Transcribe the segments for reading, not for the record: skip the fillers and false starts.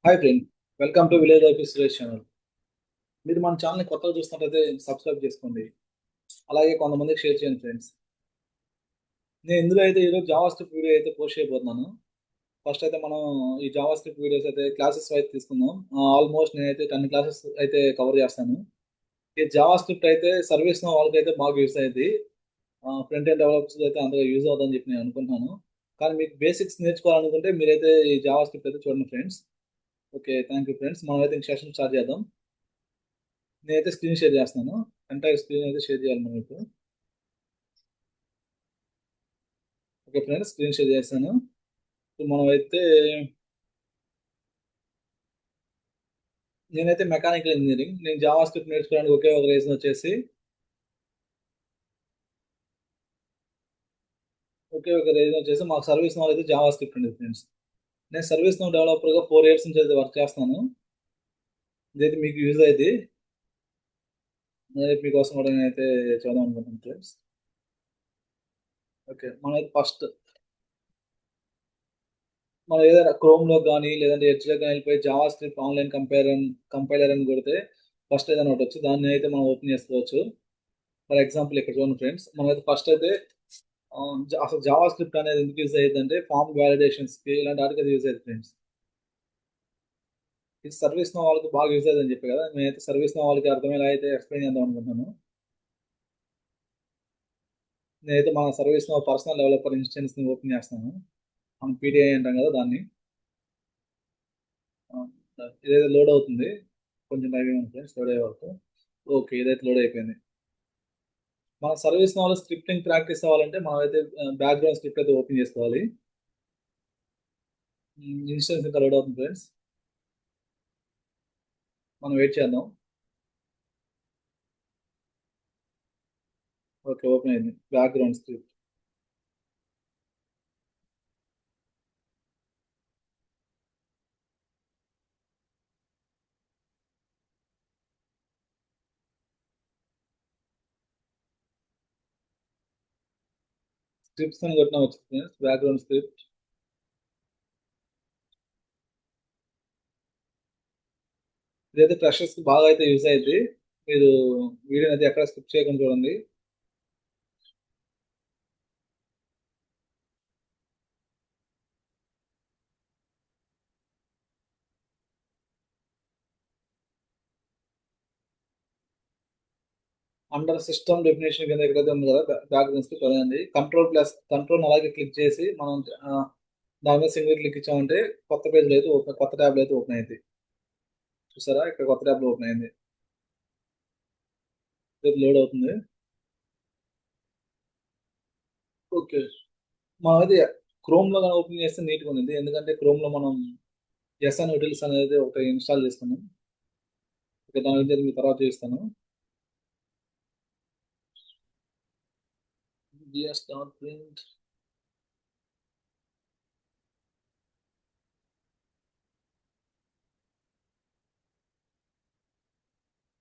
Hi friend, welcome to village life Suresh channel. మీరు మన ఛానల్ని కొత్తగా చూస్తున్నట్లయితే సబ్స్క్రైబ్ చేసుకోండి. అలాగే కొంతమందికి షేర్ చేయండి ఫ్రెండ్స్. నేను ఇందులో అయితే ఈరోజు జావా స్క్రిప్ట్ వీడియో అయితే పోస్ట్ చేయబోతున్నాను. ఫస్ట్ అయితే మనం ఈ జావా స్క్రిప్ట్ వీడియోస్ అయితే క్లాసెస్ అయితే తీసుకుందాం. ఆల్మోస్ట్ నేనైతే 10 క్లాసెస్ అయితే కవర్ చేస్తాను. ఈ జావా స్క్రిప్ట్ అయితే సర్వీస్ వాళ్ళకైతే బాగా యూస్ అయ్యింది. ఫ్రంట్ ఎండ్ డెవలపర్స్ అయితే అంతగా యూజ్ అవుతుందని చెప్పి నేను అనుకుంటున్నాను. కానీ మీకు బేసిక్స్ నేర్చుకోవాలనుకుంటే మీరైతే ఈ జావా స్క్రిప్ట్ అయితే చూడండి friends. Okay, thank you friends. మనం అయితే సెషన్ స్టార్ట్ చేద్దాం. నేనైతే స్క్రీన్ షేర్ చేస్తున్నాను. ఎంటైర్ స్క్రీన్ అయితే షేర్ చేయాలి మనం ఇప్పుడు. ఓకే ఫ్రెండ్స్, స్క్రీన్ షేర్ చేస్తాను. ఇప్పుడు మనం అయితే నేనైతే మెకానికల్ ఇంజనీరింగ్. నేను జావా స్క్రిప్ట్ నేర్చుకోవడానికి ఒకే ఒక రీజన్ వచ్చేసి మాకు సర్వీస్ నో అయితే జావా స్క్రిప్ట్ ఉండేది ఫ్రెండ్స్. నేను సర్వీస్ నో డెవలపర్గా 4 years నుంచి అయితే వర్క్ చేస్తాను. ఇదైతే మీకు యూజ్ అయ్యింది. నేనైతే మీకోసం కూడా నేనైతే చూద్దాం అనుకుంటున్నాను ఫ్రెండ్స్. ఓకే, మనమైతే ఫస్ట్ మనం ఏదైనా క్రోమ్లో కానీ లేదంటే ఎడ్జ్లో కానీ వెళ్ళిపోయి జావా స్క్రిప్ట్ ఆన్లైన్ కంపైలర్ అని కొడితే ఫస్ట్ ఏదైనా ఒకటి వచ్చి దాన్ని అయితే మనం ఓపెన్ చేసుకోవచ్చు. ఫర్ ఎగ్జాంపుల్ ఇక్కడ చూడండి ఫ్రెండ్స్, మనమైతే ఫస్ట్ అయితే అసలు జావా స్క్రిప్ట్ అనేది ఎందుకు యూజ్ అయ్యిందంటే ఫామ్ వ్యాలిడేషన్స్కి ఇలాంటి వాటికి యూజ్ అయ్యింది ఫ్రెండ్స్. ఇది సర్వీస్ నో వాళ్ళకి బాగా యూజ్ అయ్యిందని చెప్పి కదా, నేనైతే సర్వీస్ నో వాళ్ళకి అర్థమయ్యేలా అయితే ఎక్స్ప్లెయిన్ చేద్దాం అనుకుంటున్నాను. నేనైతే మన సర్వీస్ నో పర్సనల్ డెవలపర్ ఇన్స్టెన్స్ని ఓపెన్ చేస్తాను. మనం పీడిఐ అంటాం కదా దాన్ని. ఆ, ఇదైతే లోడ్ అవుతుంది, కొంచెం టైం ఉంది ఫ్రెండ్స్ లోడ్ అయ్యే వరకు. ఓకే, ఇదైతే లోడ్ అయిపోయింది. మన సర్వీస్ నో స్క్రిప్టింగ్ ప్రాక్టీస్ అవ్వాలంటే మనం అయితే బ్యాక్గ్రౌండ్ స్క్రిప్ట్ అయితే ఓపెన్ చేసుకోవాలి. ఇన్స్టెన్స్ ఇంకా లోడ్ అవుతుంది ఫ్రెండ్స్, మనం వెయిట్ చేద్దాం. ఓకే, ఓపెన్ అయింది బ్యాక్గ్రౌండ్ స్క్రిప్ట్. స్క్రిప్ట్స్ అని కొట్టినా వచ్చింది బ్యాక్గ్రౌండ్ స్క్రిప్ట్. ఇదైతే ఫ్రెషర్స్ బాగా అయితే యూజ్ అయ్యింది. మీరు వీడియో అయితే ఎక్కడ స్కిప్ చేయకుండా చూడండి. అండర్ సిస్టమ్ డెఫినేషన్ కింద ఎక్కడైతే ఉంది కదా బ్యాక్గ్రౌండ్ స్క్రిప్ట్ అదండి. కంట్రోల్ అలాగే క్లిక్ చేసి మనం దాని మీద సింగిల్ క్లిక్ ఇచ్చామంటే కొత్త పేజ్లో అయితే ఓపెన్, కొత్త ట్యాబ్లో అయితే ఓపెన్ అయింది. చూసారా, ఇక్కడ కొత్త ట్యాబ్లో ఓపెన్ అయింది. ఇది లోడ్ అవుతుంది. ఓకే, మనం అయితే క్రోమ్లో కానీ ఓపెన్ చేస్తే నీట్గా ఉంది, ఎందుకంటే క్రోమ్లో మనం ఎస్ఎన్ హోటల్స్ అనేది ఒకటి ఇన్స్టాల్ చేసుకున్నాం. ఓకే, దాని గురించి మీకు తర్వాత చూస్తాను. JS dot print.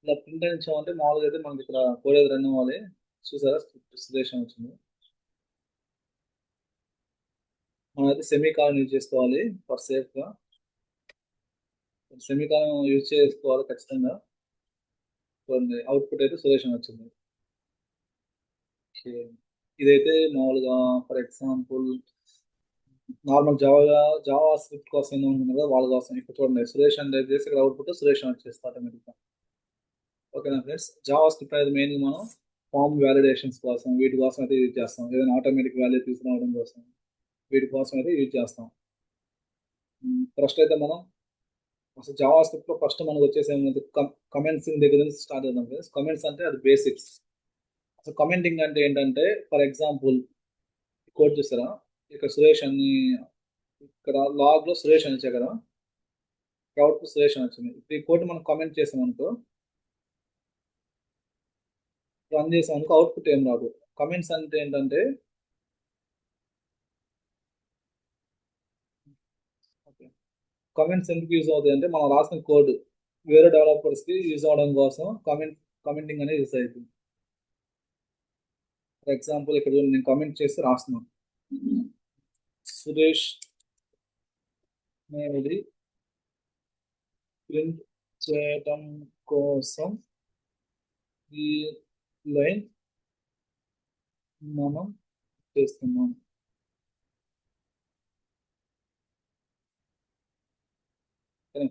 ఇలా ప్రింట్ అని ఇచ్చామంటే మామూలుగా అయితే మనకి ఇక్కడ కోడ్ అయితే రన్ అవ్వాలి. చూసారా, స్పెసిఫికేషన్ వచ్చింది. మనం అయితే సెమీ కాలన్ యూజ్ చేసుకోవాలి ఫర్ సేఫ్గా. సెమీ కాలన్ యూజ్ చేసుకోవాలి ఖచ్చితంగా. చూడండి, అవుట్పుట్ అయితే సురేషన్ వచ్చింది. ఓకే, ఇదైతే మామూలుగా for example normal Java script కోసం ఏదో ఉంటుంది కదా వాళ్ళ కోసం. ఇక్కడ చూడండి, సురేష్ అని టైప్ చేసి ఇక్కడ అవుట్పుట్ సురేష్ అని వచ్చేస్తుంది ఆటోమేటిక్గా. ఓకేనా ఫ్రెండ్స్, జావా స్క్రిప్ట్ అనేది మెయిన్గా మనం ఫామ్ వ్యాలిడేషన్స్ కోసం వీటి కోసం అయితే యూజ్ చేస్తాం. ఏదైనా ఆటోమేటిక్ వాల్యూ తీసుకురావడం కోసం వీటి కోసం అయితే యూజ్ చేస్తాం. ఫస్ట్ అయితే మనం అసలు జావా స్క్రిప్ట్ లో ఫస్ట్ మనకు వచ్చేసి కమెంట్స్ దగ్గర నుంచి స్టార్ట్ చేద్దాం ఫ్రెండ్స్. కమెంట్స్ అంటే అది బేసిక్స్. అసలు కమెంటింగ్ అంటే ఏంటంటే ఫర్ ఎగ్జాంపుల్ కోడ్ చూస్తారా, ఇక్కడ సురేష్ అని, ఇక్కడ లాగ్ లో సురేష్ అని వచ్చాయి కదా, అవుట్ సురేష్ అని వచ్చింది. ఇప్పుడు ఈ కోడ్ మనం కమెంట్ చేసాం అనుకో, రన్ చేసాం అనుకో, అవుట్పుట్ ఏం రాదు. కమెంట్స్ అంటే ఏంటంటే కమెంట్స్ ఎందుకు యూజ్ అవుతాయి అంటే మనం రాసిన కోడ్ వేరే డెవలపర్స్ కి యూజ్ అవడం కోసం కమెంటింగ్ అనేది యూజ్ అవుతుంది. ఫర్ ఎగ్జాంపుల్ ఇక్కడ నేను కమెంట్ చేసి రాస్తున్నాను, సురేష్ మేది ప్రింట్ చేయటం కోసం ఈ లైన్ మనం చేస్తున్నాం.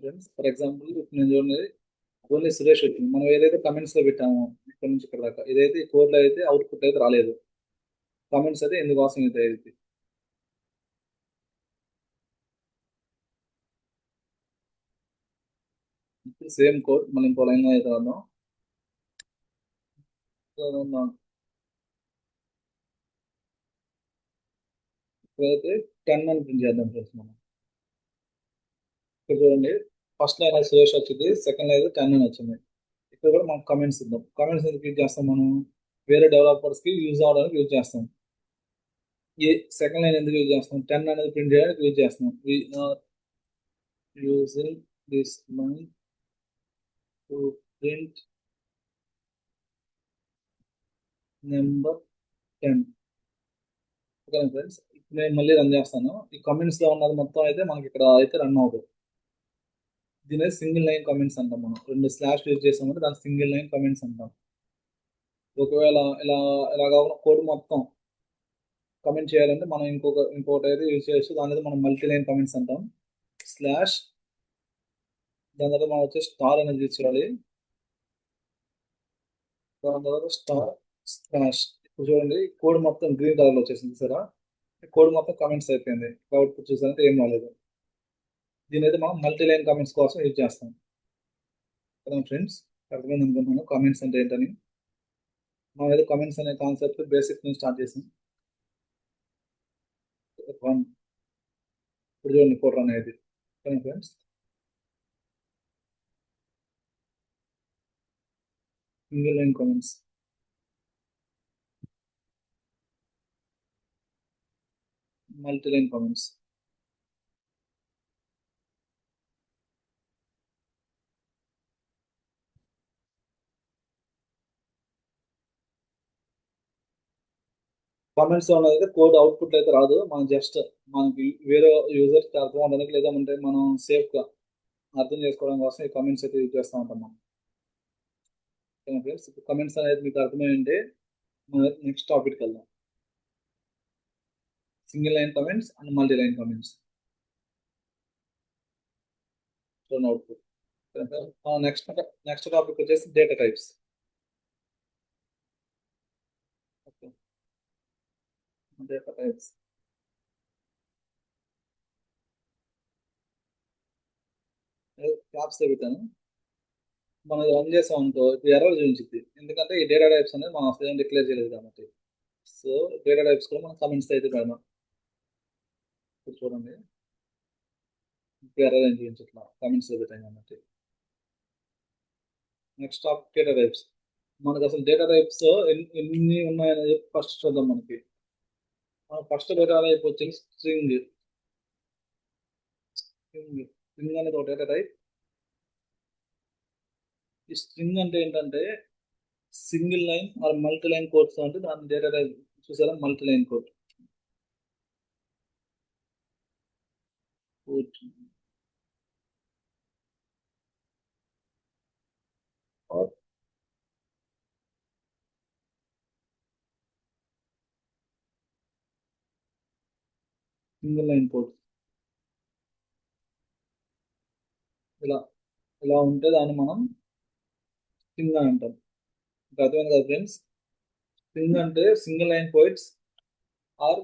ఫ్రెండ్స్ ఫర్ ఎగ్జాంపుల్ ఇప్పుడు నేను చూడండి ఓన్లీ సురేష్ వచ్చింది. మనం ఏదైతే కమెంట్స్ లో పెట్టామో ఇక్కడ నుంచి ఇక్కడ దాకా ఇదైతే ఈ కోడ్ లో అయితే అవుట్పుట్ అయితే రాలేదు. కమెంట్స్ అయితే ఎందుకోసం అయితే ఇది సేమ్ కోడ్ మనం ఇంకో లైన్ లో అయితే రాద్దాం. ఇప్పుడైతే 10 అని ప్రింట్ చేద్దాం ఫ్రెండ్స్ మనం. ఇక్కడ చూడండి ఫస్ట్ లైన్ సురేష్ వచ్చింది, సెకండ్ లైన్ 10 అని వచ్చింది. ఇక్కడ కూడా మనం కమెంట్స్ ఇద్దాం. కమెంట్స్ ఎందుకు యూజ్ చేస్తాం మనం? వేరే డెవలపర్స్ కి యూజ్ అవడానికి యూజ్ చేస్తాం. ఈ సెకండ్ లైన్ ఎందుకు యూజ్ చేస్తాం? 10 అనేది ప్రింట్ చేయడానికి యూజ్ చేస్తాం. Using this line to print number 10. Okay friends, ఇప్పుడు నేను మళ్ళీ రన్ చేస్తాను. ఈ కమెంట్స్ లో ఉన్నది మొత్తం అయితే మనకి ఇక్కడ అయితే రన్ అవుతుంది. దీని సింగిల్ లైన్ కమెంట్స్ అంటాం. మనం 2 స్లాష్ యూజ్ చేసామంటే దాని సింగిల్ లైన్ కమెంట్స్ అంటాం. ఒకవేళ ఇలా కాకుండా కోడ్ మొత్తం కమెంట్ చేయాలంటే మనం ఇంకోటి అయితే యూజ్ చేయొచ్చు. దాని అయితే మనం మల్టీ లైన్ కమెంట్స్ అంటాం. స్లాష్ దాని తర్వాత మనం వచ్చి స్టార్ అనేది యూజ్ చేయాలి. దాని తర్వాత స్టార్ స్లాష్. ఇప్పుడు చూడండి కోడ్ మొత్తం గ్రీన్ కలర్ లో వచ్చేసింది సరే. కోడ్ మొత్తం కమెంట్స్ అయిపోయింది. అవుట్పుట్ చూసారంటే ఏం రాలేదు. దీని అయితే మనం మల్టీ లైన్ కమెంట్స్ కోసం యూజ్ చేస్తాం కదా ఫ్రెండ్స్. అర్థమైంది అనుకుంటున్నాను కామెంట్స్ అంటే ఏంటని. మనం ఏదో కామెంట్స్ అనే కాన్సెప్ట్ బేసిక్ నుంచి స్టార్ట్ చేసాం. ఇప్పుడు చూడండి కోడ్ రన్ అనేది friends. Single line comments, multi line comments. Comments లో ఉన్నది కోడ్ అవుట్పుట్ అయితే రాదు. మనం జస్ట్ మనకి వేరే యూజర్స్ అర్థం అవడానికి లేదంటే మనం సేఫ్ గా అర్థం చేసుకోవడం కోసం ఈ కమెంట్స్ అయితే యూజ్ చేస్తూ ఉంటాం మనం. ఫ్రెండ్స్ ఇప్పుడు కమెంట్స్ అనేది మీకు అర్థమైంటే మనం నెక్స్ట్ టాపిక్కి వెళ్దాం. Single line comments and multi line comments output. Next next topic వచ్చేసి data types. Data types caps పెట్టాను. మనం రన్ చేసాం అనుకో ఇప్పుడు ఎర్రర్ చూపించింది. ఎందుకంటే ఈ డేటా టైప్స్ అనేది మనం అసలు డిక్లేర్ చేయలేదు కాబట్టి. సో డేటా టైప్స్ కూడా మనం కమెంట్స్ అయితే పెడదాం. ఇప్పుడు చూడండి ఇప్పుడు ఎర్రర్ ఏం చూపించట్లా, కమెంట్స్ పెట్టాం కాబట్టి. Next topic data types. మనకు అసలు డేటా టైప్స్ ఎన్ని ఉన్నాయని చెప్పి ఫస్ట్ చూద్దాం. మనకి ఫస్ట్ డేటా టైప్ వచ్చేసి స్ట్రింగ్. స్ట్రింగ్ అనేది ఒక డేటా టైప్. ఈ స్ట్రింగ్ అంటే ఏంటంటే single line or multi line codes అంటే దాని డేటా టైప్ చూసారా, multi line code. Single line code ఇలా ఇలా ఉంటే దాన్ని మనం స్ట్రింగ్ అని అంటాం. ఇంకా అర్థమైంది కదా ఫ్రెండ్స్. స్ట్రింగ్ అంటే single line codes or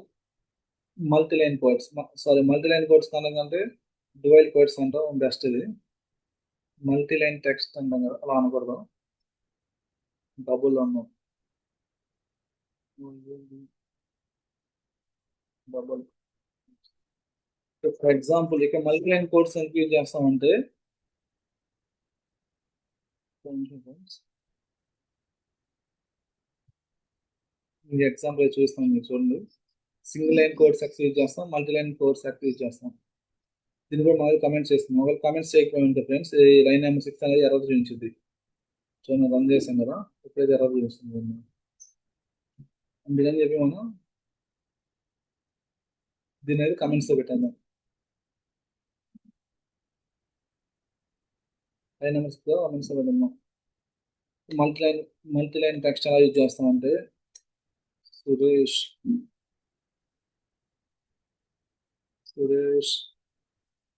multi line codes. Sorry multi line codes అంటే డ్యూయల్ కోడ్స్ అంటాం బెస్ట్. ఇది మల్టీ లైన్ టెక్స్ట్ అంటాం కదా, అలా అనకూడదు. డబుల్ అన్నాం, డబుల్. ఫర్ ఎగ్జాంపుల్ ఇక మల్టీ లైన్ కోడ్స్ ఎందుకు యూజ్ చేస్తామంటే ఈ ఎగ్జాంపుల్ చూస్తాం మీరు చూడండి. Single line codes x use చేస్తాం, multi line codes x use చేస్తాం. దీన్ని కూడా మనం కమెంట్స్ చేస్తున్నాం. ఒకవేళ కమెంట్స్ చేయకపోయింటే ఫ్రెండ్స్ ఈ లైన్ నెంబర్ 6 అనేది ఎర్రర్ చూపించింది. సో నేను రన్ చేశాను కదా, ఇప్పుడైతే ఎర్రర్ చూపిస్తుంది. అందుకని చెప్పి మనం దీని అయితే కమెంట్స్ లో పెట్టాము. లైన్ నెంబర్స్ గమనించబడింది. మల్టీ లైన్ టెక్స్ట్ ఎలా యూజ్ చేస్తామంటే Suresh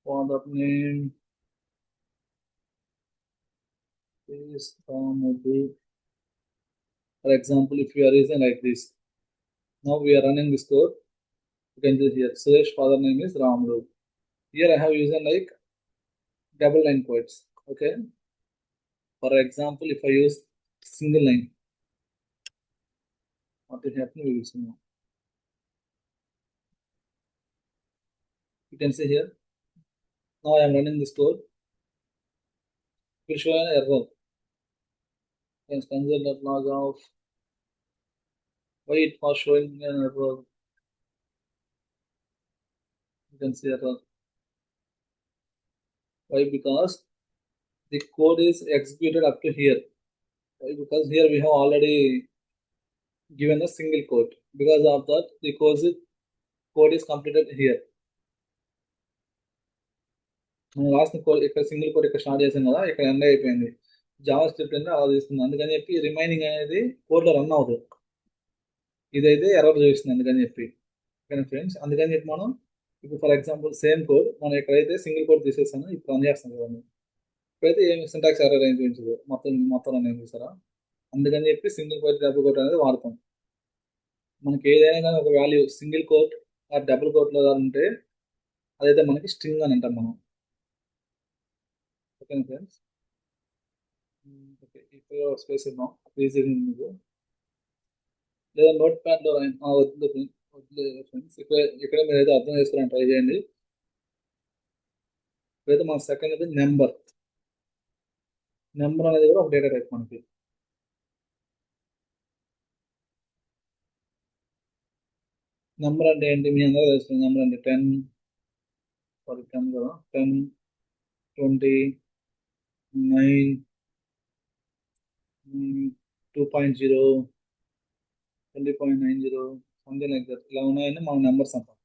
father name is Ramudu. For example, if you are using like this, now we are running this code. You can see here Suresh father name is Ramudu. Here I have used like double line quotes. Okay. For example, if I use single line, what is happening? We will see now. You can see here. Now I am running this code. It will show an error. Hence console.log off. Why it was showing an error? You can see error. Why? Because the code is executed up to here. Why? Because here we have already given a single quote. Because of that, the code is completed here. మనం రాసిన code ఇక్కడ single code ఇక్కడ start చేసాం కదా, ఇక్కడ end అయిపోయింది. Java script అనేది అలా తీసుకుంది. అందుకని చెప్పి రిమైనింగ్ అనేది కోడ్లో రన్ అవుతుంది. ఇదైతే ఎర్రర్ చూపిస్తుంది అందుకని చెప్పి. ఓకేనా ఫ్రెండ్స్, అందుకని చెప్పి మనం ఇప్పుడు ఫర్ ఎగ్జాంపుల్ సేమ్ కోడ్ మనం ఎక్కడైతే సింగిల్ కోడ్ తీసేసానో ఇప్పుడు రన్ చేస్తాం కదా, ఇప్పుడైతే ఏమి సింటాక్స్ ఎర్రర్ ఏం చూపించదు, మొత్తం రన్ ఏం చూసారా. అందుకని చెప్పి సింగిల్ కోట్ డబుల్ కోట్ అనేది వాడతాం. మనకి ఏదైనా కానీ ఒక వాల్యూ సింగిల్ కోట్ ఆ డబుల్ కోట్లో ఉంటే అదైతే మనకి స్ట్రింగ్ అని అంటాం మనం. ఓకేనా ఫ్రెండ్స్. ఓకే, ఇక్కడ స్పేస్ ఇద్దాం ఈజీగా మీకు. లేదా నోట్ ప్యాడ్లో వద్దు ఫ్రెండ్స్, ఇక్కడ మీరు అయితే అర్థం చేసుకోవడానికి ట్రై చేయండి. ఇప్పుడైతే మన సెకండ్ అయితే నెంబర్ అనేది కూడా ఒక డేటా టైప్ మనకి. నెంబర్ అంటే ఏంటి మీ అందరూ తెలుస్తుంది. నెంబర్ అంటే 10 కదా, 10, 20, 9, 2.0, 20.90 సంథింగ్ లైక్ దట్, ఇలా ఉన్నాయని మన నెంబర్స్ అంటాం.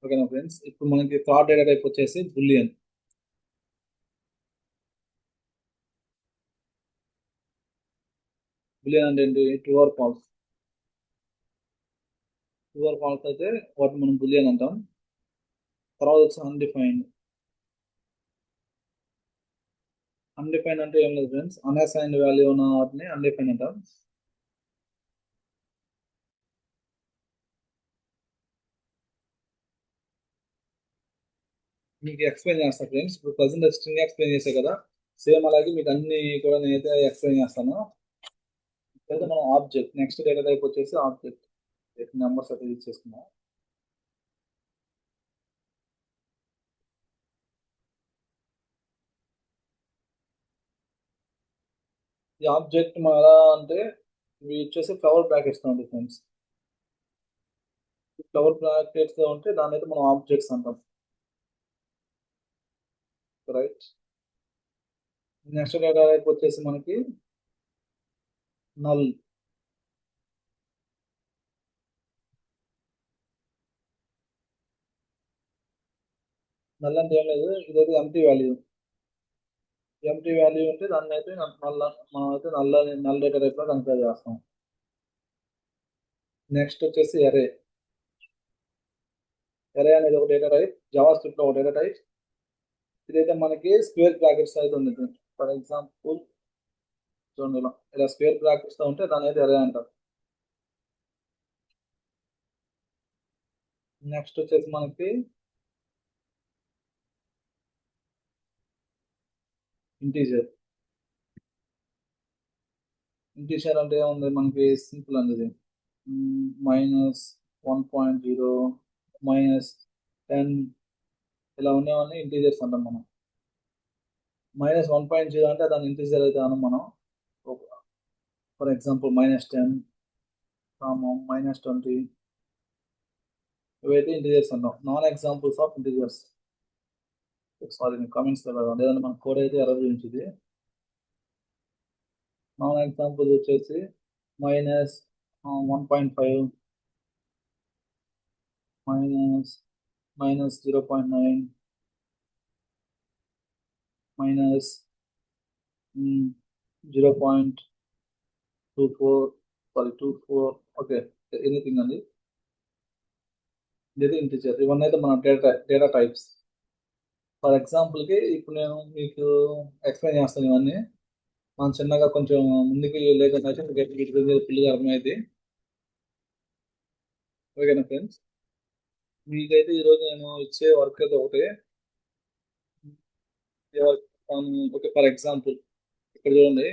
ఓకేనా ఫ్రెండ్స్. ఇప్పుడు మనకి థర్డ్ డేటా టైప్ వచ్చేసి బులియన్. బులియన్ అంటే ఏంటి? True or false. True or false అయితే వాటిని మనం బులియన్ అంటాం. తర్వాత వచ్చి అన్డిఫైన్డ్. అన్డిఫైన్ అంటే ఏం లేదు ఫ్రెండ్స్, అన్అసైన్డ్ వాల్యూ ఉన్న వాటిని అన్డిఫైన్ అంటాం. మీకు ఎక్స్ప్లెయిన్ చేస్తాను ఫ్రెండ్స్. ఇప్పుడు ప్రజెంట్ స్ట్రింగ్ ఎక్స్ప్లెయిన్ చేసే కదా, సేమ్ అలాగే మీకు అన్ని కూడా నేనైతే ఎక్స్ప్లెయిన్ చేస్తాను. అయితే మనం ఆబ్జెక్ట్ నెక్స్ట్ డేటా టైప్ వచ్చేసి ఆబ్జెక్ట్ నెంబర్స్ అయితే యూజ్ చేసుకున్నాం. ఈ ఆబ్జెక్ట్ మనం ఎలా అంటే ఇవి వచ్చేసి ఫ్లవర్ బ్రాకెట్స్ తో ఉంటుంది ఫ్రెండ్స్. ఫ్లవర్ బ్రాకెట్స్ తో ఉంటే దాని అయితే మనం ఆబ్జెక్ట్స్ అంటాం. రైట్. నెక్స్ట్ డేటా టైప్ వచ్చేసి మనకి నల్. నల్ అంటే ఏం లేదు, ఇదైతే ఎంటీ వాల్యూ. ఎంటీ వాల్యూ ఉంటే దాన్ని అయితే మనం అయితే నల్ డేటా టైప్ లో కన్సిడర్ చేస్తాం. నెక్స్ట్ వచ్చేసి ఎరే. ఎరే అనేది ఒక డేటా టైప్, జావా స్క్రిప్ట్ లో ఒక డేటా టైప్. ఇదైతే మనకి స్క్వేర్ బ్రాకెట్స్ అయితే ఉంది. ఫర్ ఎగ్జాంపుల్ చూడండి, ఇలా స్క్వేర్ బ్రాకెట్స్ తో ఉంటే దాని అయితే ఎరే అంటారు. నెక్స్ట్ వచ్చేసి మనకి ఇంటీజర్. ఇంటీజర్ అంటే ఏముంది మనకి, సింపుల్ అనేది -1.0, -10 ఇలా ఉండేవన్నీ ఇంటీజర్స్ అంటాం మనం. -1.0 అంటే దాన్ని ఇంటీజర్ అయితే అనం మనం. ఫర్ ఎగ్జాంపుల్ -10, -20 ఇవైతే ఇంటీజర్స్ అంటాం. Non examples of integers. Sorry, నేను కామెంట్స్ లేదంటే మన కోడ్ అయితే ఎర్రర్ చూపించింది. నాన్ ఎగ్జాంపుల్ వచ్చేసి -1.5, -0.9, మైనస్ 0.24, సారీ 24, ఓకే, ఎనీథింగ్ అండి. ఇది ఇంటిజర్. ఇవన్నీ అయితే మన డేటా టైప్స్. ఫర్ ఎగ్జాంపుల్కి ఇప్పుడు నేను మీకు ఎక్స్ప్లెయిన్ చేస్తాను ఇవన్నీ. మనం చిన్నగా కొంచెం ముందుకు లేకుండా ఫుల్గా అర్థమైంది. ఓకేనా ఫ్రెండ్స్? మీకైతే ఈరోజు నేను ఇచ్చే వర్క్ అయితే ఒకటే. ఓకే, ఫర్ ఎగ్జాంపుల్ ఇక్కడ చూడండి.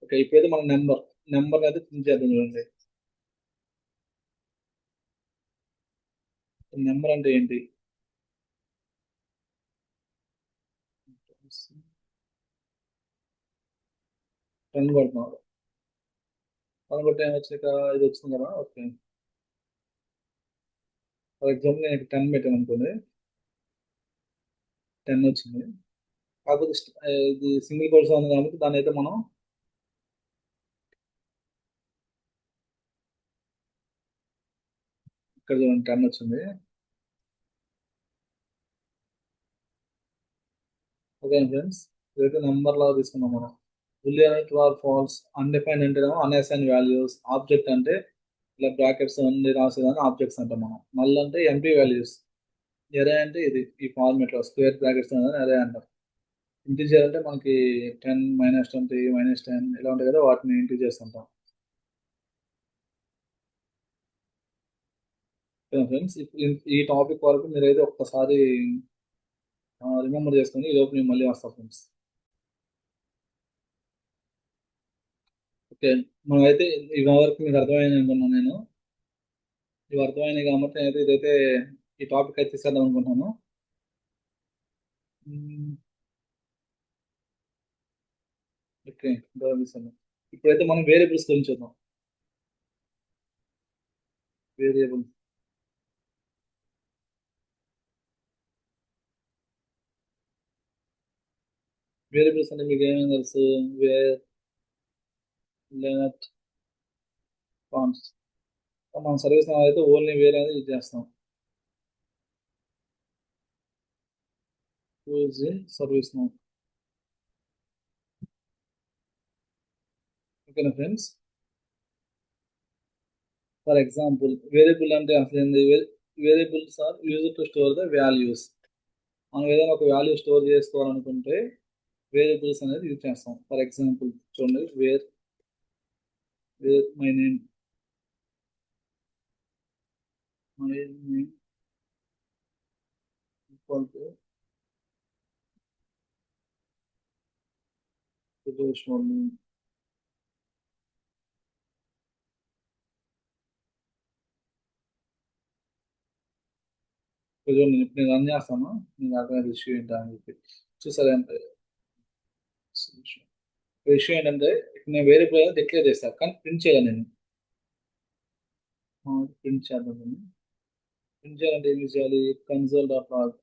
ఓకే, ఇప్పుడైతే మన నెంబర్ అయితే ప్రింట్ చేద్దాం. చూడండి, నెంబర్ అంటే ఏంటి? 10 కొడుతున్నాడు. 10 కొట్టి ఏమొచ్చాక ఇది వచ్చింది కదా. ఓకే, ఫర్ ఎగ్జాంపుల్ నేను 10 పెట్టాను అనుకోండి, 10 వచ్చింది. కాకపోతే ఇది సింగిల్ కోర్స్ ఉంది కాబట్టి దాన్ని అయితే మనం ఇక్కడ చూడండి 10 వచ్చింది. ఓకే ఫ్రెండ్స్, ఇదైతే నెంబర్ లాగా తీసుకున్నాం మనం. Boolean true or false, undefined అంటే అన్అసైన్ వాల్యూస్, ఆబ్జెక్ట్ అంటే ఇలా బ్రాకెట్స్ అన్ని రాసేదాన్ని ఆబ్జెక్ట్స్ అంటాం మనం. నల్ అంటే ఎంటీ వాల్యూస్, ఎరే అంటే ఇది ఈ ఫార్మేట్ లో స్క్వేర్ బ్రాకెట్స్ అనేది ఎరే అంటాం. ఇంటిజర్ అంటే మనకి 10, -20, -10 ఇలా ఉంటాయి కదా, వాటిని ఇంటిజర్స్ అంటాం. ఫ్రెండ్స్, ఈ టాపిక్ వరకు మీరైతే ఒక్కసారి రిమెంబర్ చేసుకొని ఈ లోపు నేను మళ్ళీ వస్తాను ఫ్రెండ్స్. ఓకే, మనం అయితే ఇవి వరకు మీకు అర్థమైంది అనుకున్నాను నేను. ఇవి అర్థమైనాయి కాబట్టి నేనైతే ఇదైతే ఈ టాపిక్ అయితే తీసుకెళ్దాం అనుకుంటున్నాను. మ్మ్, ఓకే, గౌరవిస్తాను. ఇప్పుడైతే మనం వేరియబుల్స్ గురించి చూద్దాం. వేరియబుల్ వేరియబుల్స్ అంటే మీకు ఏమేమి తెలుసు? Var, let, const. మన సర్వీస్ అయితే ఓన్లీ వేర్ అనేది యూజ్ చేస్తాం. Use in service no. ఓకేనా ఫ్రెండ్స్? ఫర్ ఎగ్జాంపుల్ వేరియబుల్ అంటే అసలు ఏంది? Variables are use to store the values. మనం ఏదైనా ఒక వాల్యూ స్టోర్ చేసుకోవాలనుకుంటే వేరియబుల్స్ అనేది యూజ్ చేస్తాం. ఫర్ ఎగ్జాంపుల్ చూడండి, var var my name equal to చూడండి, ఇప్పుడు నేను రన్ చేస్తాను. నేను అర్థమైంది ఇష్యూ ఏంటో అని చెప్పి. చూసారంటే ఇష్యూ ఏంటంటే ఇప్పుడు నేను వేరియబుల్ అనేది డిక్లేర్ చేస్తాను కానీ ప్రింట్ చేయాలి నేను. ప్రింట్ చేద్దాం. ప్రింట్ చేయాలంటే ఏం చేయాలి? Console dot log.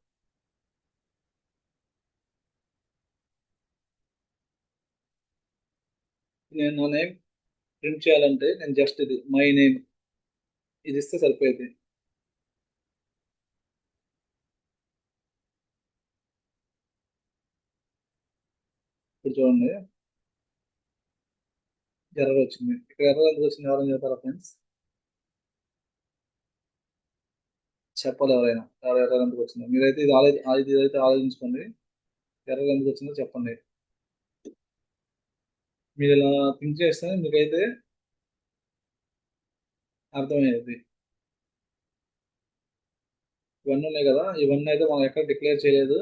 నేను నా నేమ్ ప్రింట్ చేయాలంటే నేను జస్ట్ ఇది మై నేమ్ ఇది ఇస్తే సరిపోయింది. ఇప్పుడు చూడండి, ఎర్రర్ వచ్చింది. ఇక్కడ ఎర్రర్ ఎందుకు వచ్చింది? ఎవరైనా చెప్తారా ఫ్రెండ్స్? చెప్పాలి ఎవరైనా, ఎర్రర్ ఎందుకు వచ్చింది? మీరైతే ఇదైతే ఆలోచించుకోండి. ఎర్రర్ ఎందుకు వచ్చిందో చెప్పండి. మీరు ఇలా థింక్ చేస్తే మీకైతే అర్థమయ్యేది. ఇవన్నీ ఉన్నాయి కదా, ఇవన్నీ అయితే మనం ఎక్కడ డిక్లేర్ చేయలేదు,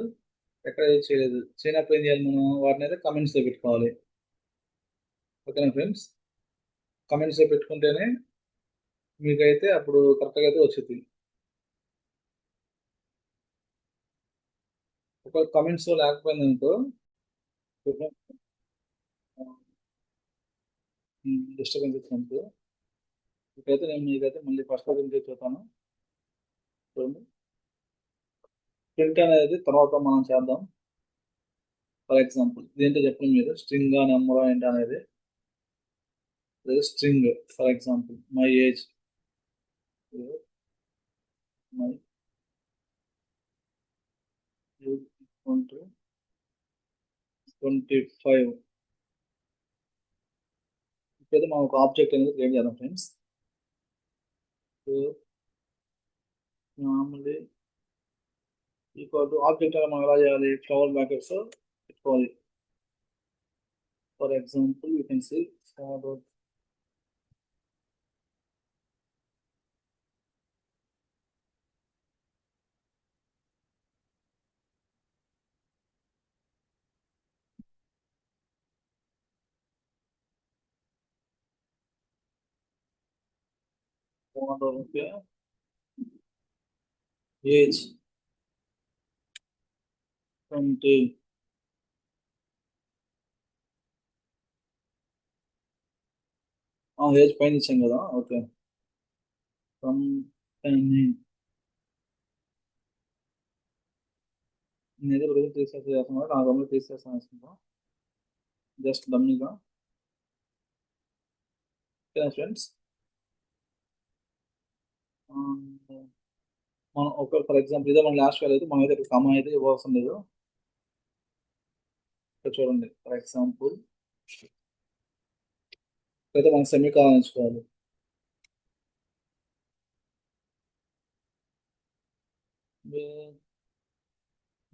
ఎక్కడ ఏది చేయలేదు. చేయనప్పుడు ఏం చేయాలి? మనం వాటిని అయితే కమెంట్స్లో పెట్టుకోవాలి. ఓకేనా ఫ్రెండ్స్? కమెంట్స్లో పెట్టుకుంటేనే మీకైతే అప్పుడు కరెక్ట్గా అయితే వచ్చింది. ఒక కమెంట్స్ లేకపోయింది అనుకో, డిస్టర్బెన్స్ వచ్చినప్పుడు ఇకైతే నేను మీకైతే మళ్ళీ ఫస్ట్ నుంచి చూస్తాను. చూడండి, ప్రింట్ అనేది తర్వాత మనం చేద్దాం. ఫర్ ఎగ్జాంపుల్ ఇదేంటో చెప్పండి, మీరు స్ట్రింగ్ నెంబర్ ఏంటి అనేది. String for example my age, my 25. ఇప్పుడైతే మనం ఒక ఆబ్జెక్ట్ అనేది క్రియేట్ చేద్దాం ఫ్రెండ్స్. మామూలు ఈక్వల్ టు ఆబ్జెక్ట్ మనం ఎలా చేయాలి, ఫ్లవర్ బ్రాకెట్స్ పెట్టుకోవాలి. For example you can see forward okay age 20. Age పైన ఇచ్చాం కదా, ఓకే. కంపెనీ నేనైతే రోజు తీసేస్తున్నాను, నా గమ్ములు తీసేస్తాను అనుకుంటా, జస్ట్ డమ్మీగా. ఓకేనా ఫ్రెండ్స్. మనం ఒక ఫర్ ఎగ్జాంపుల్ ఇదే మన లాస్ట్ వేల్ అయితే మనం అయితే ఇక్కడ కమా అయితే ఇవ్వాల్సిన లేదు. ఇక్కడ చూడండి ఫర్ ఎగ్జాంపుల్ అయితే మనం సెమీ కాలం ఎంచుకోవాలి.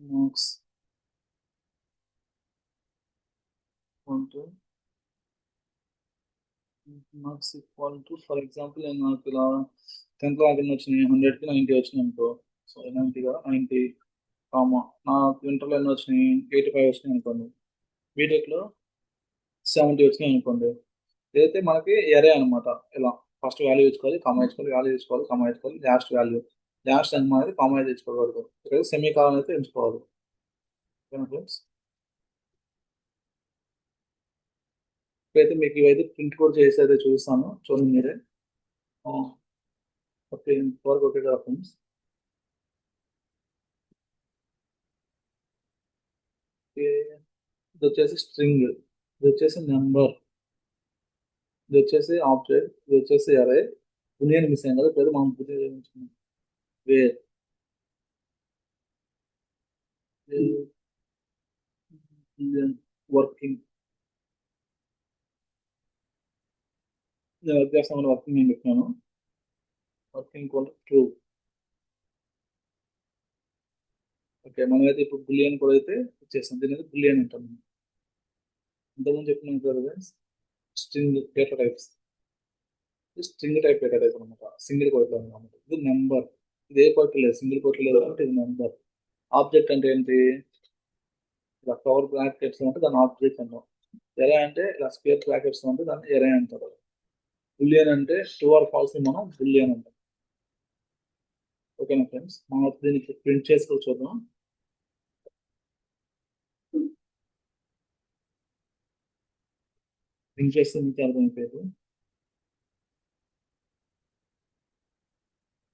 Marks marks equal to for example నేను నాకు ఇలా 10th ర్యాంక్ ఎన్ని వచ్చినాయి, 100కి 90 వచ్చినాయి అనుకో. సో 90 కామా నాకు ఇంటర్లో ఎన్ని వచ్చినాయి, 85 వచ్చినాయి అనుకోండి. బీటెక్లో 70 వచ్చినాయి అనుకోండి. ఇదైతే మనకి ఎరే అనమాట. ఇలా ఫస్ట్ వాల్యూ ఇచ్చుకోవాలి, కామా ఇచ్చుకోవాలి, వాల్యూ ఇచ్చుకోవాలి, కామా ఇచ్చుకోవాలి, లాస్ట్ వాల్యూ. లాస్ట్ అని అనేది కామా అయితే ఇచ్చుకోకూడదు. ఇక్కడ సెమీ కాలం అయితే ఎంచుకోవాలి. ఓకేనా ఫ్రెండ్స్. ఇప్పుడైతే మీకు ఇవైతే ప్రింట్ కూడా చేసి అయితే చూస్తాను, చూడండి మీరే. ఓకే ఇంతవరకు ఓకే కదా ఫ్రెండ్స్. ఇది వచ్చేసి స్ట్రింగ్, ఇది వచ్చేసి నెంబర్, ఇది వచ్చేసి ఆబ్జెక్ట్, ఇది వచ్చేసి అరే. బులియన్ మిస్ అయ్యాం కదా, ఇప్పుడు మనం బులియన్ వేర్ వర్కింగ్, నేను వర్క్ చేస్తామని వర్కింగ్ నేను పెట్టినాను. వర్కింగ్ కూడా ట్రూ. ఓకే మనమైతే ఇప్పుడు బులియన్ కూడా అయితే ఇచ్చేస్తాం, దీని అయితే బులియన్ అంటాం. ఇంతకుముందు చెప్పినాం కదా string data types. String type data type అనమాట, సింగిల్ కోట్లో అనమాట. ఇది నెంబర్, ఇది ఏ కోట్ లేదు, సింగిల్ కోట్ లేదు అంటే ఇది నెంబర్. ఆబ్జెక్ట్ అంటే ఏంటి, ఇలా ఫ్లవర్ బ్రాకెట్స్ అంటే దాని ఆబ్జెక్ట్ అంటాం. ఎరే అంటే ఇలా స్క్వేర్ బ్రాకెట్స్ అంటే దాన్ని ఎరే అంటారు. బులియన్ అంటే ట్రూ ఆర్ ఫాల్స్ మనం బులియన్ అంటాం. ఓకేనా ఫ్రెండ్స్, మనం దీన్ని ప్రింట్ చేసుకొని చూద్దాం. ప్రింట్ చేస్తే మీకు అర్థమైపోయేది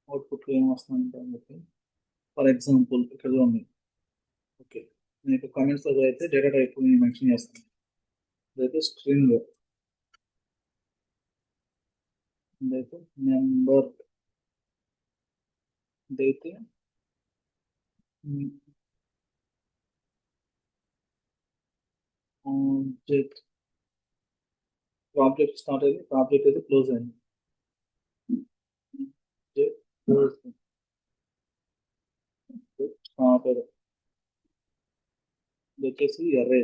అవుట్పుట్ ఏం వస్తుందంటే అని చెప్పి. ఫర్ ఎగ్జాంపుల్ ఇక్కడ ఉంది. ఓకే మీకు కామెంట్స్ లో అయితే డేటా టైప్ నేను మెన్షన్ చేస్తాను. ఇదైతే స్ట్రింగ్, ఇదైతే నెంబర్, ఇదైతే ఆబ్జెక్ట్. ఆబ్జెక్ట్ స్టార్ట్ అయింది, ఆబ్జెక్ట్ అయితే క్లోజ్ అయింది. Close started. ఇది వచ్చేసి ఎర్రే,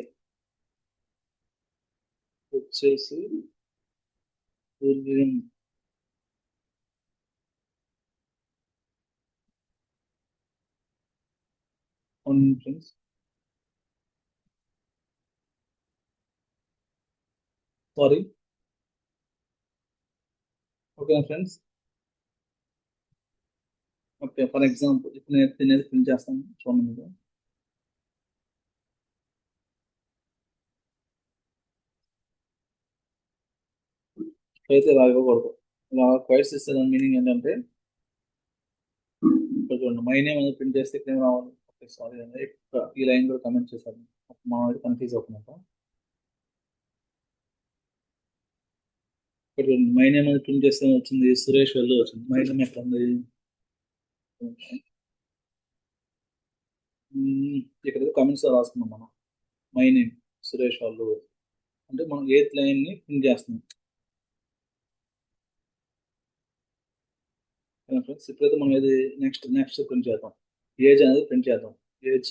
వచ్చేసి Boolean. Friends sorry. Okay friends. Okay for example ఇప్పుడు నేను తినేది ప్రింట్ చేస్తాను చూడండి మీరు. అయితే ఇలా ఇవ్వకూడదు, ఇలా క్వైట్స్ ఇస్తే దాని మీనింగ్ ఏంటంటే ఇక్కడ చూడండి మై నేమ్ అనేది ప్రింట్ చేస్తే ఇక్కడ ఏం రావాలి. ఓకే సారీ అండి, ఈ లైన్ కూడా కమెంట్ చేశారు, మనం కన్ఫ్యూజ్ అవుతున్నట్టు. ఇక్కడ చూడండి మై నేమ్ అనేది ప్రింట్ చేస్తే వచ్చింది సురేష్ వెళ్ళు వచ్చింది, మై నేమ్ ఎక్కడ ఉంది. ఇక్కడ కమెంట్స్ రాసుకున్నాం మనం. మై నేమ్ సురేష్ వాళ్ళు అంటే మనం ఎయిత్ లైన్ ని ప్రింట్ చేస్తున్నాం. ఫ్రెండ్స్ ఇప్పుడైతే మనం ఏది నెక్స్ట్ ప్రింట్ చేద్దాం. ఏజ్ అనేది ప్రింట్ చేద్దాం. Age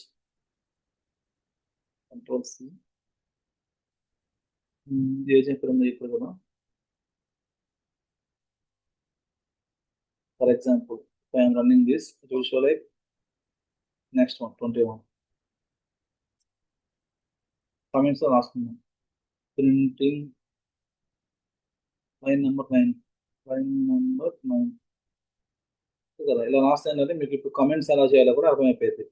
control C. ఏజ్ ఎక్కడ ఉంది ఇక్కడ కూడా. For example I'm running this visualise next one 21 comments రాసుకుందాం. ప్రింటింగ్ లైన్ నెంబర్ 9 కదా ఇలా రాస్తే ఏంటంటే మీకు ఇప్పుడు కమెంట్స్ ఎలా చేయాలో కూడా అర్థమైపోయింది.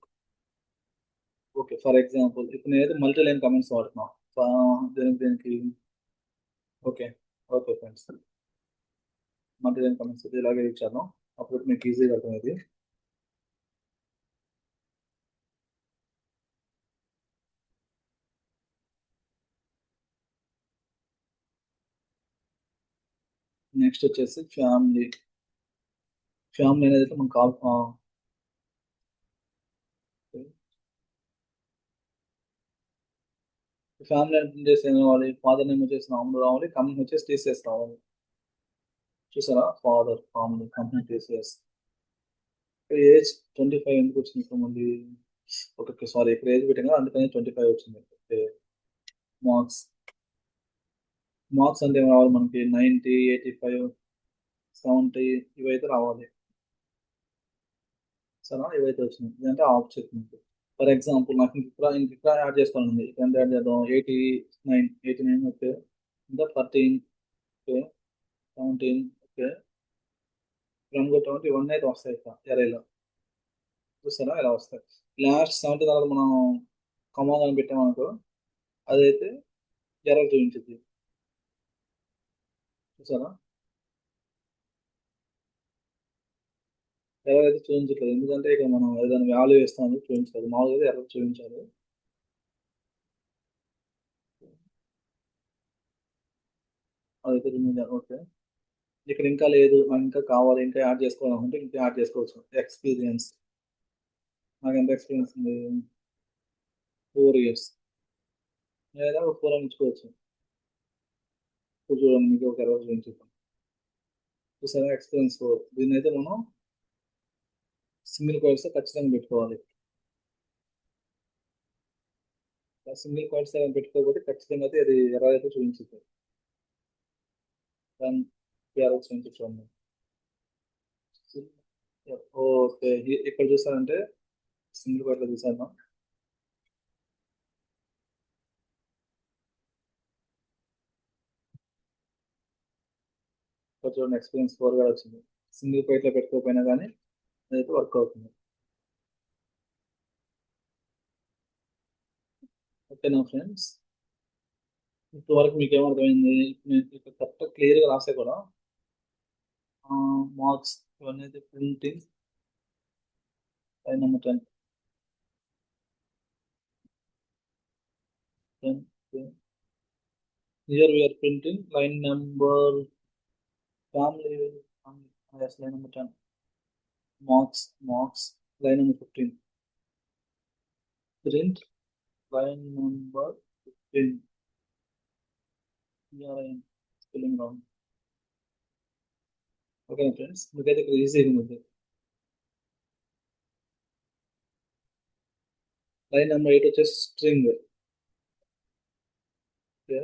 ఓకే ఫర్ ఎగ్జాంపుల్ ఇప్పుడు నేనైతే మల్టీ లైన్ కమెంట్స్ వాడుతున్నాం. దేనికి okay okay friends multi line comments అయితే ఇలాగే ఇచ్చాను. అప్పుడు మీకు ఈజీగా అర్థమైంది. నెక్స్ట్ వచ్చేసి ఫ్యామిలీ అనేది అయితే మనం కాల్ ఫ్యామిలీ అంటే చేసి ఏం రావాలి, ఫాదర్ నేమ్ వచ్చేసి రాముడు రావాలి, కంపెనీ వచ్చేసి టీసీఎస్ రావాలి. చూసారా father family company TCS. Age 25 ఎందుకు వచ్చింది ఇక్కడ మళ్ళీ. ఓకే సారీ ఇక్కడ ఏజ్ పెట్టాం కదా అందుకని 25 వచ్చింది. ఓకే మార్క్స్ మార్క్స్ అంటే ఏం రావాలి మనకి 90, 85, 70 ఇవైతే రావాలి. సరే ఇవైతే వచ్చినాయి ఇదంటే ఆబ్జెక్ట్ మీకు. ఫర్ ఎగ్జాంపుల్ నాకు ఇంక ఇక్కడ యాడ్ చేసుకోవాలండి. ఇక్కడ ఎంత యాడ్ చేద్దాం 89 ఓకే ఇంకా 13 ఓకే 17 ఓకే ఇవన్నీ అయితే వస్తాయి ఇక్కడ ఎరేలో. చూస్తారా ఇలా వస్తాయి. లాస్ట్ 70 తర్వాత మనం కమాండ్ పెట్టామనుకో అదైతే ఎర్రర్ చూపించింది. చూసారా ఎర్రర్ అయితే చూపించట్లేదు ఎందుకంటే ఇక మనం ఏదైనా వాల్యూ ఇస్తామని చూపించాలి. మామూలుగా అయితే ఎర్రర్ చూపించాలి. అదైతే చూపించాలి ఓకే. ఇక్కడ ఇంకా లేదు నాకు ఇంకా కావాలి ఇంకా యాడ్ చేసుకోవాలనుకుంటే ఇంకా యాడ్ చేసుకోవచ్చు. ఎక్స్పీరియన్స్ నాకు ఎంత ఎక్స్పీరియన్స్ ఉంది 4 years లేదా ఒక 4 అని ఇచ్చుకోవచ్చు. ఇప్పుడు చూడండి మీకు ఒక ఎర్రర్ చూపించుతాం. చూసారా ఎక్స్పీరియన్స్ 4 దీన్ని అయితే మనం సింగిల్ కోడ్స్ ఖచ్చితంగా పెట్టుకోవాలి. సింగిల్ కోడ్స్ పెట్టుకోకపోతే ఖచ్చితంగా అయితే అది ఎర్రర్ అయితే చూపించుతుంది. దాని ఎర్రర్ చూపించండి. ఓకే ఇక్కడ చూసారంటే సింగిల్ కోడ్లో చూసాను. ఇక్కడ చూడండి ఎక్స్పీరియన్స్ 4 గా వచ్చింది. సింగిల్ కోడ్లో పెట్టుకోకపోయినా కానీ అదైతే వర్క్ అవుతుంది. ఓకేనా ఫ్రెండ్స్ ఇంతవరకు మీకు ఏమర్థమైంది. నేను ఇక్కడ కరెక్ట్ క్లియర్గా రాసే కూడా మార్క్స్ ఇవన్నీ అయితే printing line number 10 here we are printing line number family yes line number 10 marks line number 15 print line number 15 here I am spelling wrong. Okay friends మీకైతే ఇక్కడ ఈజీగా ఉంది. లైన్ నెంబర్ 8 వచ్చేసి స్ట్రింగ్. ఓకే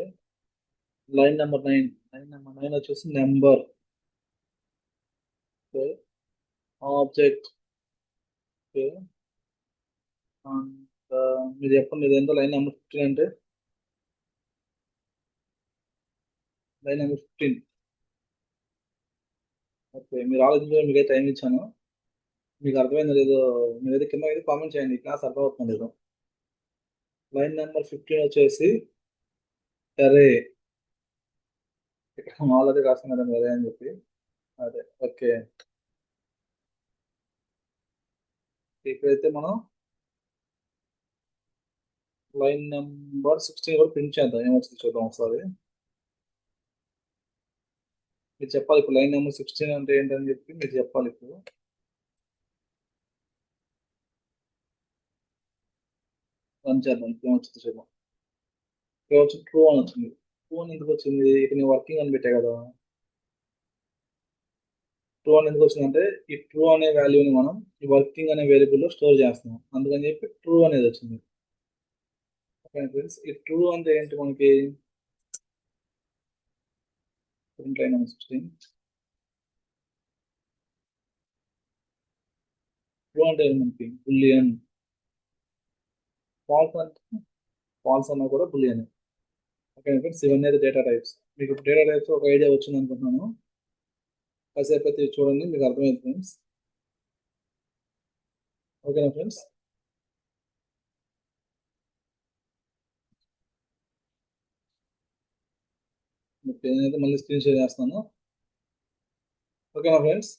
లైన్ నెంబర్ 9 వచ్చేసి number. Okay object. Okay మీరు చెప్పండి ఇది ఎంత లైన్ నెంబర్ 15 అంటే లైన్ నెంబర్ 15. ఓకే మీరు ఆలోచించడం మీకైతే టైం ఇచ్చాను. మీకు అర్థమైందో లేదో మీరైతే కింద అయితే కామెంట్ చేయండి క్లాస్ అర్థమవుతుంది లేదో. లైన్ నెంబర్ 15 వచ్చేసి అరే ఇక్కడ ఆల్రెడీ రాస్తాం కదా అరే అని చెప్పి అదే ఓకే. ఇక్కడైతే మనం లైన్ నెంబర్ 16 కూడా ప్రింట్ చేద్దాం ఏమొచ్చింది చూద్దాం ఒకసారి. మీరు చెప్పాలి ఇప్పుడు లైన్ నెంబర్ 16 అంటే ఏంటని చెప్పి మీరు చెప్పాలి ఇప్పుడు. రన్ చేద్దాం ఏమొచ్చింది చూద్దాం. ఇక్కడ వచ్చి ట్రూ అని వచ్చింది. ట్రూ అని ఎందుకు వచ్చింది? ఇక్కడ నేను వర్కింగ్ అని పెట్టా కదా. ట్రూ అని ఎందుకు వచ్చిందంటే ఈ ట్రూ అనే వాల్యూని మనం ఈ వర్కింగ్ అనే వేరియబుల్లో స్టోర్ చేస్తున్నాం, అందుకని చెప్పి ట్రూ అనేది వచ్చింది. ఓకే ఫ్రెండ్స్, ఈ ట్రూ అంటే ఏంటి మనకి ప్రింట్ లైన్ 16. ట్రూ అంటే మనకి బులియన్. ఫాల్స్ అంటే ఫాల్స్ అన్నా కూడా బులియన్. ఓకే ఫ్రెండ్స్, ఇవన్నీ అయితే డేటా టైప్స్. మీకు డేటా టైప్స్ ఒక ఐడియా వచ్చింది అనుకుంటున్నాను. కాసేపు అయితే చూడండి, మీకు అర్థమైంది ఫ్రెండ్స్. ఓకేనా ఫ్రెండ్స్? నేనైతే మళ్ళీ స్క్రీన్ షేర్ చేస్తాను. ఓకేనా ఫ్రెండ్స్?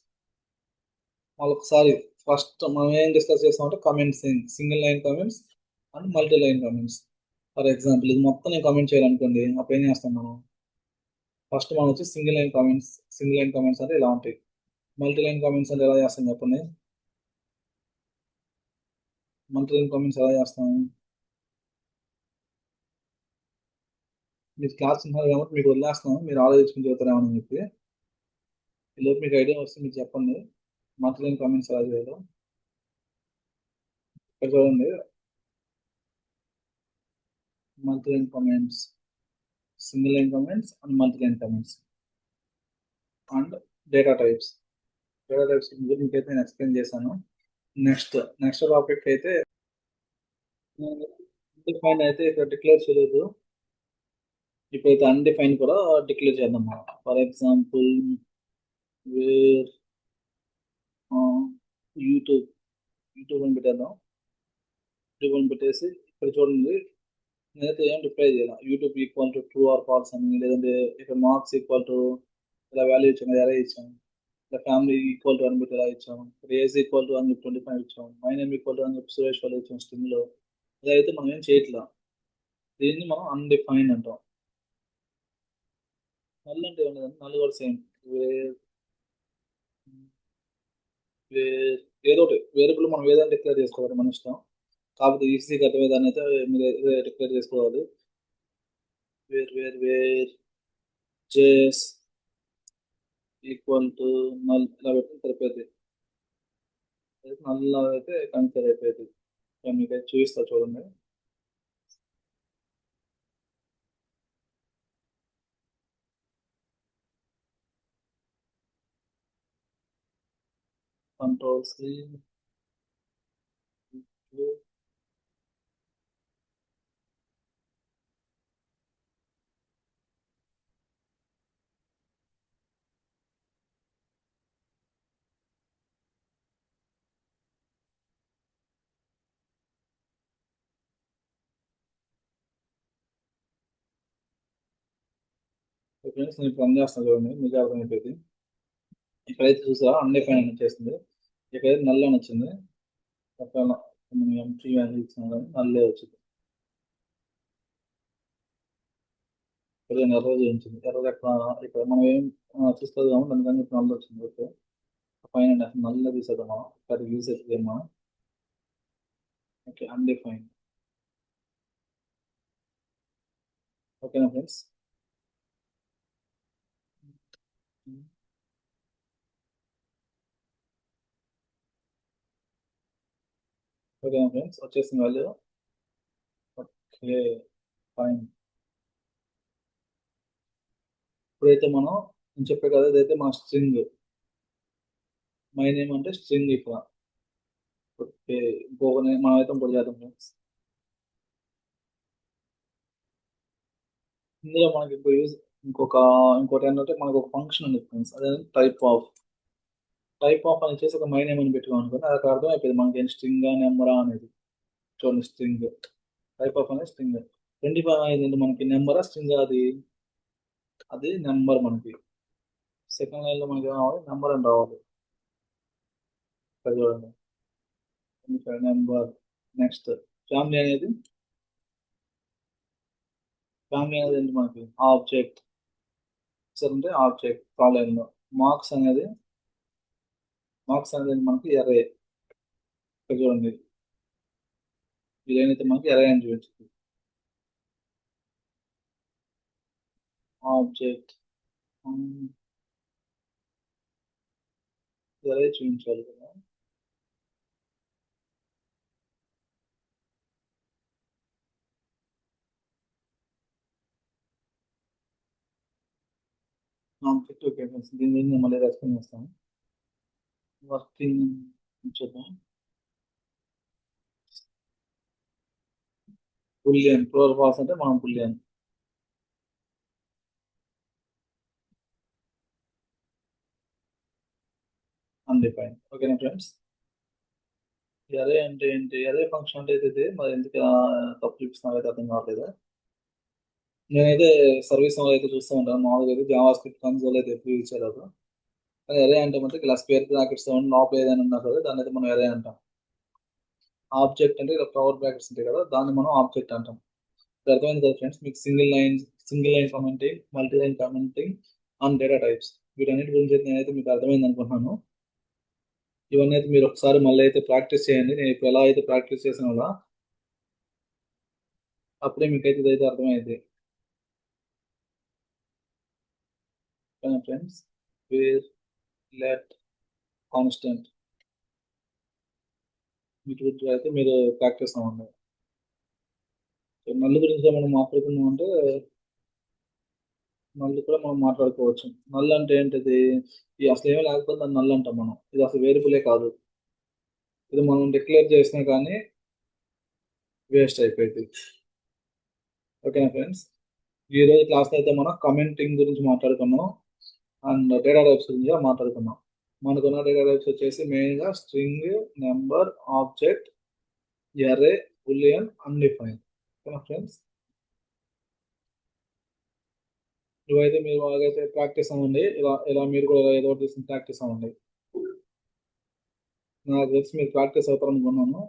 మళ్ళొకసారి ఫస్ట్ మనం ఏం డిస్కస్ చేస్తామంటే comments, single line comments and multi line comments. For example ఇది మొత్తం నేను కమెంట్ చేయాలనుకోండి, అప్పుడు ఏం చేస్తాం మనం? ఫస్ట్ మనం వచ్చి single line comments. Single line comments అంటే ఇలా ఉంటాయి. మల్టీ లైన్ కామెంట్స్ అంటే ఎలా చేస్తాం చెప్పండి? మల్టీ లైన్ కామెంట్స్ ఎలా చేస్తాం? మీరు క్లాస్ ఉన్నారు కాబట్టి మీకు వదిలేస్తాను, మీరు ఆలోచించుకుని చెబుతారేమని చెప్పి. ఈలోపు మీకు ఐడియా వస్తే మీరు చెప్పండి మల్టీ లైన్ కామెంట్స్ ఎలా చేయాలో. ఇక్కడ చూడండి, multi line comments, single line comments and multi line comments and data types. Data types మీకైతే నేను ఎక్స్ప్లెయిన్ చేశాను. నెక్స్ట్ నెక్స్ట్ టాపిక్ అయితే అన్డిఫైన్ అయితే ఇక్కడ డిక్లేర్ చేయలేదు. ఇప్పుడైతే అన్డిఫైన్ కూడా డిక్లేర్ చేద్దాం. For example wear YouTube YouTube అని పెట్టేద్దాం. యూట్యూబ్ అని పెట్టేసి ఇక్కడ చూడండి, నేనైతే ఏం రిప్లై చేయాలి. YouTube equal to true or false అని, లేదంటే ఇక్కడ మార్క్స్ ఈక్వల్ టు ఇలా వాల్యూ ఇచ్చాము, ఎరే ఇచ్చాము. ఇలా ఫ్యామిలీ ఈక్వల్ టు అని పెట్టి ఇలా ఇచ్చాము. ఇక్కడ ఏజ్ ఈక్వల్ టు అని చెప్పి 25 ఇచ్చాము. మై నేమ్ ఈక్వల్ టు అని చెప్పి సురేష్ వాళ్ళు ఇచ్చాము స్ట్రింగ్లో. ఇదైతే మనం ఏం చేయట్లా, దీన్ని మనం అన్డిఫైన్ అంటాం. నల్ అంటే ఏమన్నదంటే నల్ కూడా సేమ్. వేర్ వేర్ ఏదో ఒకటి వేరియబుల్ మనం ఏదైనా డిక్లేర్ చేసుకోవాలి, మన ఇష్టం. కాకపోతే ఈజీగా అర్థమయ్యేదాన్ని అయితే మీరు డిక్లేర్ చేసుకోవాలి. Var var var JS equal to null ఇలా పెట్టి సరిపోయింది. నల్ అయితే కన్సిడర్ అయిపోయింది. మీకు అయితే చూపిస్తా చూడండి. కంట్రోల్ సి ఫ్రెండ్స్, నేను ఇప్పుడు రన్ చేస్తాను చూడండి, మీకు అర్థమైపోయింది. ఇక్కడైతే చూసారా అన్డిఫైన్ అని వచ్చేసింది. ఇక్కడైతే నల్ అని వచ్చింది. ఒకవేళ మనం ఎంటీ వాల్యూ ఇచ్చినా కానీ నల్లే వచ్చింది. ఇక్కడ ఎర్ర చూపించింది. ఎర్ర ఎక్కడ ఇక్కడ మనం ఏం చూస్తుంది కాబట్టి అందుకని ఇప్పుడు నల్ల వచ్చింది. ఓకే, ఫైన్ అండి, అసలు నల్ల తీసేద్దామా, ఇక్కడ యూస్ అవుతుందేమా. Okay, undefined. ఓకేనా ఫ్రెండ్స్? ఓకేనా ఫ్రెండ్స్, వచ్చేసింది వాల్యూ. Okay, fine. ఇప్పుడైతే నేను చెప్పే కదా, ఇదైతే మన స్ట్రింగ్. మై నేమ్ అంటే స్ట్రింగ్ ఇక్కడ. ఓకే, మనం అయితే ఇంకోటి చేద్దాం ఫ్రెండ్స్. ఇందులో మనకి ఇప్పుడు ఇంకొక ఇంకోటి ఏంటంటే మనకు ఒక ఫంక్షన్ ఉంది ఫ్రెండ్స్, అదే టైప్ ఆఫ్ అని చేసి ఒక మై నేమ్ అని పెట్టుకోం అనుకోండి, అది అక్కడ అర్థం అయిపోయింది మనకి స్ట్రింగ్ నెంబరా అనేది. చూడండి, స్ట్రింగ్ టైప్ ఆఫ్ అనేది స్ట్రింగ్. 25 అనేది మనకి నెంబరా స్ట్రింగ్? అది నెంబర్ మనకి. సెకండ్ లైన్ లో మనకి ఏం రావాలి? నెంబర్ అని రావాలి. ఇక్కడ చూడండి, 25 నెంబర్. నెక్స్ట్ ఫ్యామిలీ అనేది ఏంటి మనకి? ఆబ్జెక్ట్. అంటే ఆబ్జెక్ట్ థర్డ్ లైన్ లో. మార్క్స్ అనేది మనకి ఎర్రే. ఇక్కడ చూడండి, ఇదైతే మనకి ఎరే అని చూపించింది. ఆబ్జెక్ట్ ఎరే చూపించాలి కదా. ఆబ్జెక్ట్ ఓకే ఫ్రెండ్స్, దీని మీద నేను మళ్ళీ రెస్పాండ్ చేస్తాను. వర్కింగ్ చూద్దాం. బులియన్ ట్రూ ఆర్ ఫాల్స్ అంటే మనం బులియన్ అన్డిఫైన్. ఓకేనా ఫ్రెండ్స్. అరే అంటే ఏంటి, అరే ఫంక్షన్ అంటే ఇది మరి ఎందుకు తప్పు చూపిస్తున్నా అయితే అర్థం కావట్లేదు. నేనైతే సర్వీస్ అయితే చూస్తూ ఉంటాను మామూలుగా, అయితే జావా స్క్రిప్ట్ కన్సోల్ అయితే ఎప్పుడు యూజ్ చేయలేదు. కానీ అరే అంటే మనకి ఇలా స్క్వేర్ బ్రాకెట్స్ లోపల ఏదైనా ఉన్నా సరే దాన్ని అయితే మనం అరే అంటాం. ఆబ్జెక్ట్ అంటే ఇలా పవర్ బ్రాకెట్స్ ఉంటాయి కదా, దాన్ని మనం ఆబ్జెక్ట్ అంటాం. ఇప్పుడు అర్థమైంది కదా ఫ్రెండ్స్ మీకు, single line commenting, multi line commenting on data types, వీటన్నిటి గురించి అయితే నేనైతే మీకు అర్థమైంది అనుకుంటున్నాను. ఇవన్నీ అయితే మీరు ఒకసారి మళ్ళీ అయితే ప్రాక్టీస్ చేయండి. నేను ఇప్పుడు ఎలా అయితే ప్రాక్టీస్ చేసానో అలా, అప్పుడే మీకు అయితే ఇదైతే అర్థమైంది. ఫ్రెండ్స్, వేర్ లెట్ కాన్స్టెంట్ వీటి గురించి అయితే మీరు ప్రాక్టీస్ అవ్వండి. నల్లు గురించి మనం మాట్లాడుకున్నాం అంటే, నల్లు కూడా మనం మాట్లాడుకోవచ్చు. నల్లు అంటే ఏంటిది, ఇది అసలు ఏమీ లేకపోతే దాన్ని నల్లు అంటాం మనం. ఇది అసలు వేరియబులే కాదు, ఇది మనం డిక్లేర్ చేసినా కానీ వేస్ట్ అయిపోయింది. ఓకేనా ఫ్రెండ్స్. ఈ రోజు క్లాస్ అయితే మనం కమెంటింగ్ గురించి మాట్లాడుకున్నాం అండ్ డేటా టైప్స్ గురించి కూడా మాట్లాడుకున్నాం. మనకున్న డేటా టైప్స్ వచ్చేసి మెయిన్గా string, number, object, array, bullion, undefined. ఓకేనా ఫ్రెండ్స్. ఇవైతే మీరు బాగైతే ప్రాక్టీస్ అవ్వండి. ఇలా ఇలా మీరు కూడా ఏదో ఒకటి ప్రాక్టీస్ అవ్వండి. నాకు తెలిసి మీరు ప్రాక్టీస్ అవుతారనుకున్నాను.